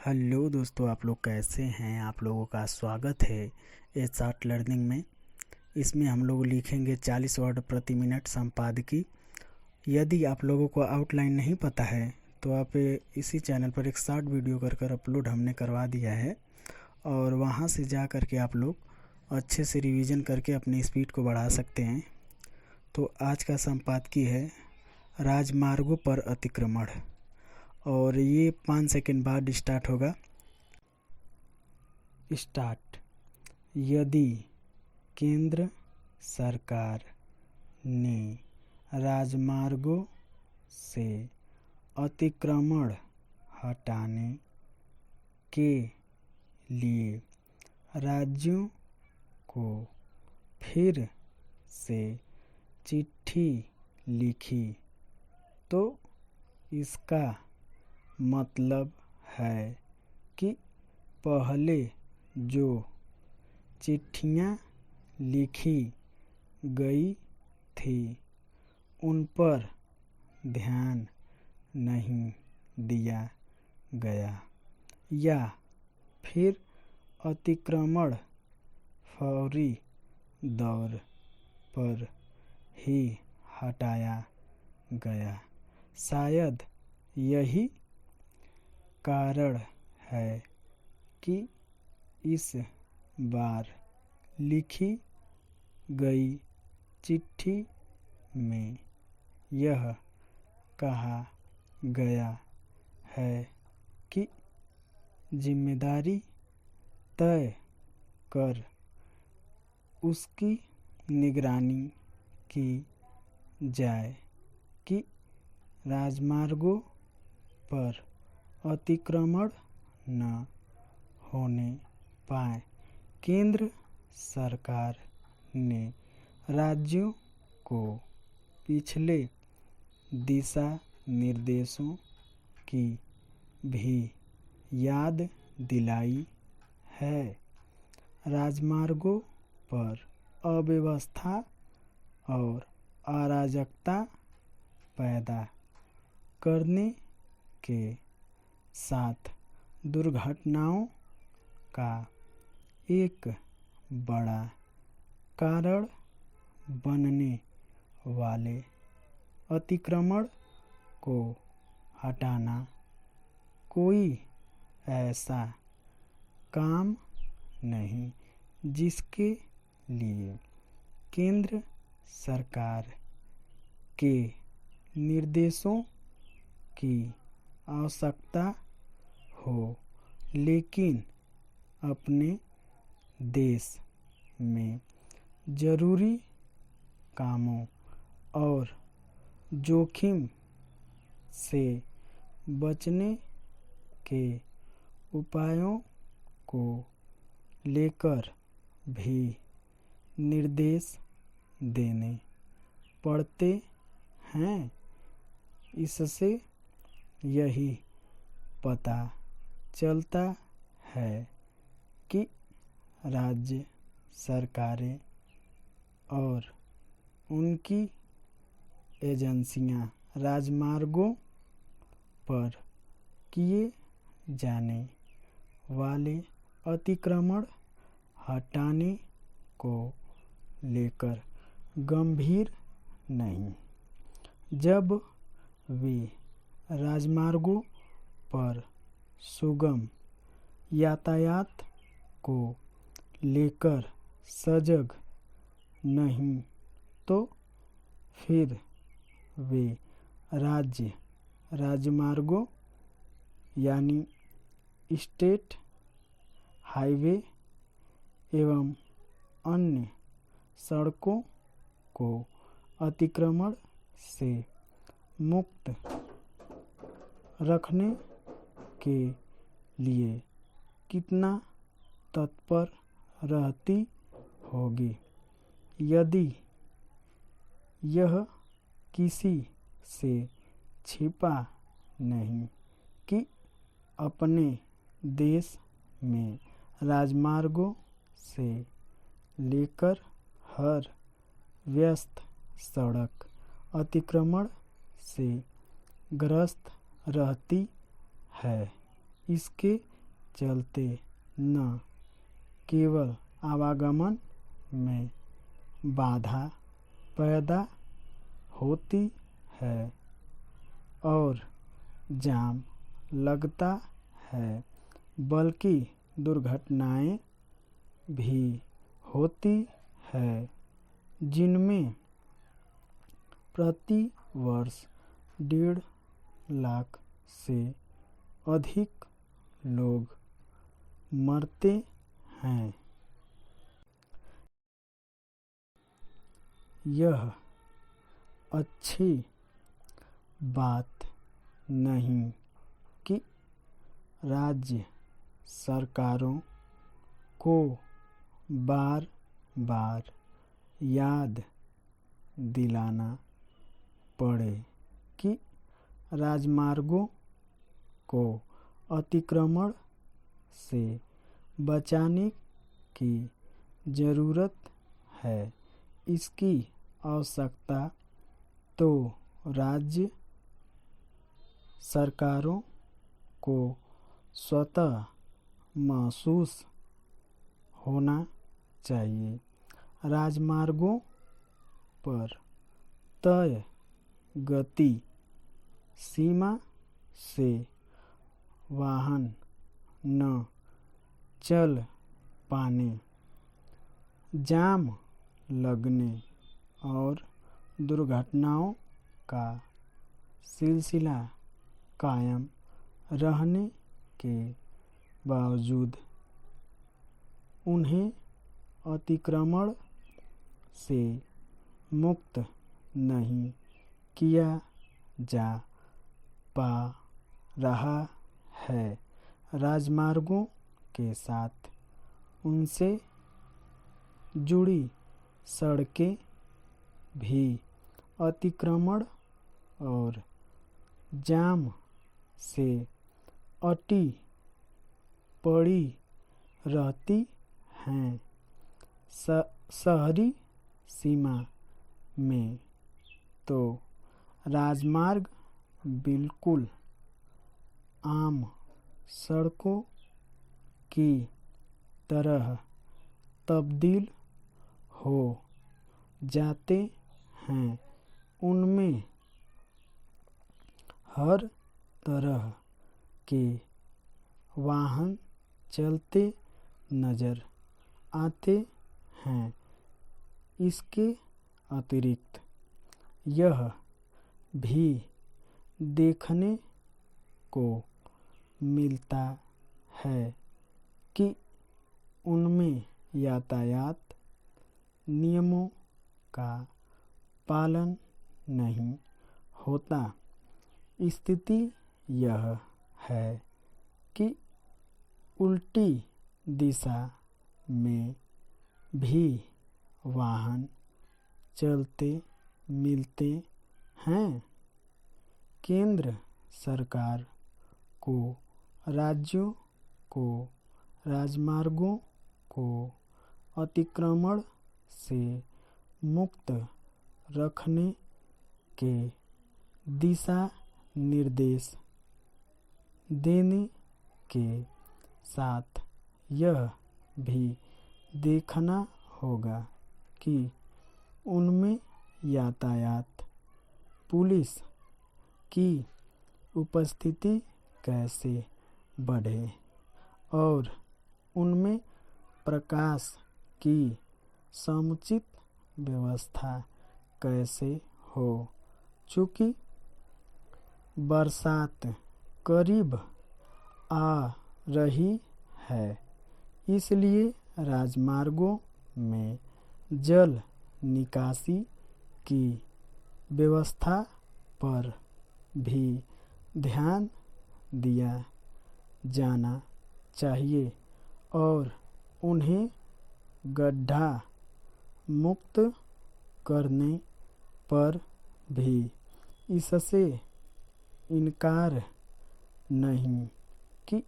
Hello दोस्तों, आप लोग कैसे हैं। आप लोगों का स्वागत है एच आर्ट लर्निंग में। इसमें हम लोग लिखेंगे 40 वर्ड प्रति मिनट संपादकीय। यदि आप लोगों को आउटलाइन नहीं पता है तो आप इसी चैनल पर एक शॉर्ट वीडियो कर अपलोड हमने करवा दिया है, और वहां से जा कर के आप लोग अच्छे से रिवीजन करके अपनी स्पीड को बढ़ा सकते हैं। तो आज का संपादकीय है राजमार्गों पर अतिक्रमण, और ये 5 सेकंड बाद स्टार्ट होगा। स्टार्ट। यदि केंद्र सरकार ने राजमार्गों से अतिक्रमण हटाने के लिए राज्यों को फिर से चिट्ठी लिखी, तो इसका मतलब है कि पहले जो चिट्ठियाँ लिखी गई थी उन पर ध्यान नहीं दिया गया, या फिर अतिक्रमण फौरी दौर पर ही हटाया गया। शायद यही कारण है कि इस बार लिखी गई चिट्ठी में यह कहा गया है कि जिम्मेदारी तय कर उसकी निगरानी की जाए कि राजमार्गों पर अतिक्रमण न होने पाए। केंद्र सरकार ने राज्यों को पिछले दिशा निर्देशों की भी याद दिलाई है। राजमार्गों पर अव्यवस्था और अराजकता पैदा करने के साथ दुर्घटनाओं का एक बड़ा कारण बनने वाले अतिक्रमण को हटाना कोई ऐसा काम नहीं जिसके लिए केंद्र सरकार के निर्देशों की आवश्यकता हो, लेकिन अपने देश में जरूरी कामों और जोखिम से बचने के उपायों को लेकर भी निर्देश देने पड़ते हैं। इससे यही पता चलता है कि राज्य सरकारें और उनकी एजेंसियां राजमार्गों पर किए जाने वाले अतिक्रमण हटाने को लेकर गंभीर नहीं। जब वे राजमार्गों पर सुगम यातायात को लेकर सजग नहीं, तो फिर वे राजमार्गों यानी स्टेट हाईवे एवं अन्य सड़कों को अतिक्रमण से मुक्त रखने के लिए कितना तत्पर रहती होगी। यदि यह किसी से छिपा नहीं कि अपने देश में राजमार्गों से लेकर हर व्यस्त सड़क अतिक्रमण से ग्रस्त रहती है। इसके चलते न केवल आवागमन में बाधा पैदा होती है और जाम लगता है, बल्कि दुर्घटनाएं भी होती है, जिनमें प्रति वर्ष 1.5 लाख से अधिक लोग मरते हैं। यह अच्छी बात नहीं कि राज्य सरकारों को बार बार याद दिलाना पड़े कि राजमार्गों को अतिक्रमण से बचाने की ज़रूरत है। इसकी आवश्यकता तो राज्य सरकारों को स्वतः महसूस होना चाहिए। राजमार्गों पर तय गति सीमा से वाहन न चल पाने, जाम लगने और दुर्घटनाओं का सिलसिला कायम रहने के बावजूद उन्हें अतिक्रमण से मुक्त नहीं किया जा पा रहा है। राजमार्गों के साथ उनसे जुड़ी सड़कें भी अतिक्रमण और जाम से अटी पड़ी रहती हैं। शहरी सीमा में तो राजमार्ग बिल्कुल आम सड़कों की तरह तब्दील हो जाते हैं। उनमें हर तरह के वाहन चलते नज़र आते हैं। इसके अतिरिक्त यह भी देखने को मिलता है कि उनमें यातायात नियमों का पालन नहीं होता। स्थिति यह है कि उल्टी दिशा में भी वाहन चलते मिलते हैं। केंद्र सरकार को राज्यों को राजमार्गों को अतिक्रमण से मुक्त रखने के दिशा निर्देश देने के साथ यह भी देखना होगा कि उनमें यातायात पुलिस की उपस्थिति कैसे बढ़े और उनमें प्रकाश की समुचित व्यवस्था कैसे हो। चूँकि बरसात करीब आ रही है, इसलिए राजमार्गों में जल निकासी की व्यवस्था पर भी ध्यान दिया जाना चाहिए और उन्हें गड्ढा मुक्त करने पर भी इससे इनकार नहीं कि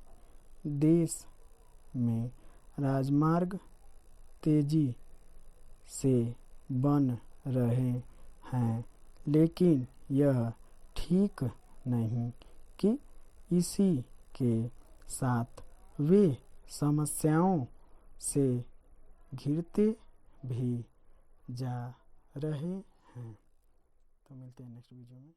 देश में राजमार्ग तेजी से बन रहे हैं, लेकिन यह ठीक नहीं कि इसी के साथ वे समस्याओं से घिरते भी जा रहे हैं। तो मिलते हैं नेक्स्ट वीडियो में।